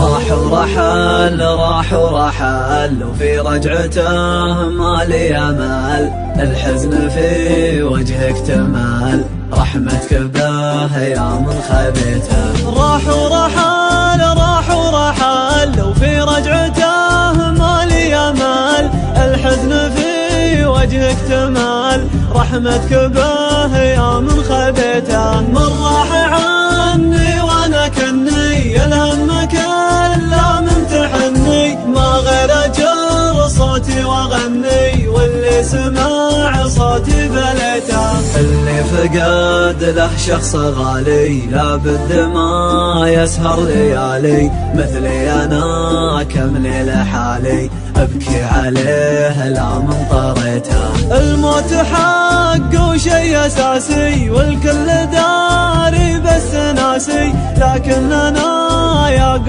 راح ورحل وفي رجعته ما لي امل، الحزن في وجهك تمال، رحمتك به يا من خذيته. راح ورحل وفي رجعته ما لي امل، الحزن في وجهك تمال، رحمتك به يا من خذيته. من راح عني وانا كني الهم كله ممتحني، ما غير اجر صوتي واغني، واللي سمع صوتي بليته. اللي فقد له شخص غالي لابد ما يسهر ليالي، مثلي انا كم ليلة حالي ابكي عليه لا من طريته. الموت حق وشي اساسي والكل داري بس ناسي، لكن انا يا